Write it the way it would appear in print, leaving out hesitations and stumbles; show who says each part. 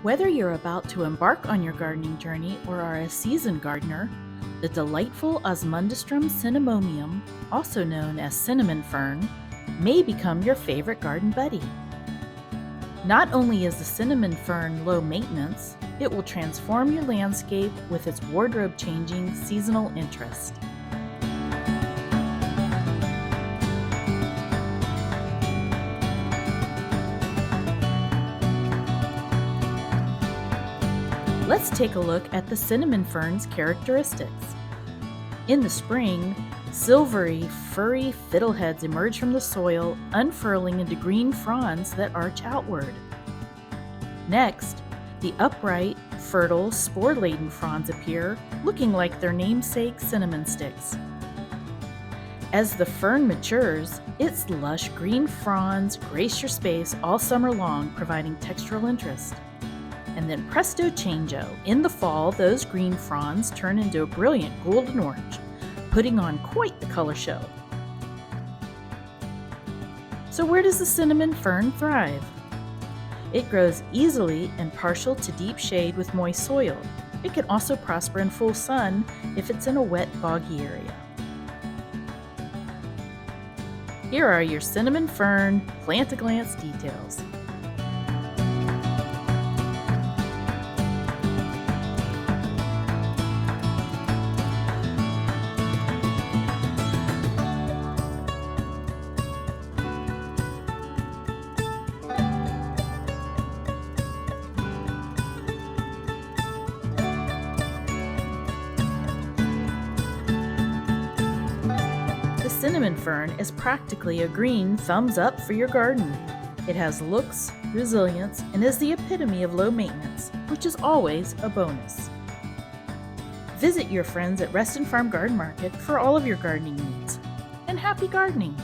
Speaker 1: Whether you're about to embark on your gardening journey or are a seasoned gardener, the delightful Osmundastrum cinnamomeum, also known as cinnamon fern, may become your favorite garden buddy. Not only is the cinnamon fern low maintenance, it will transform your landscape with its wardrobe-changing seasonal interest. Let's take a look at the cinnamon fern's characteristics. In the spring, silvery, furry fiddleheads emerge from the soil, unfurling into green fronds that arch outward. Next, the upright, fertile, spore-laden fronds appear, looking like their namesake cinnamon sticks. As the fern matures, its lush green fronds grace your space all summer long, providing textural interest. And then presto changeo, in the fall, those green fronds turn into a brilliant golden orange, putting on quite the color show. So where does the cinnamon fern thrive? It grows easily and partial to deep shade with moist soil. It can also prosper in full sun if it's in a wet, boggy area. Here are your cinnamon fern plant-a-glance details. The cinnamon fern is practically a green thumbs up for your garden. It has looks, resilience, and is the epitome of low maintenance, which is always a bonus. Visit your friends at Reston Farm Garden Market for all of your gardening needs. And happy gardening!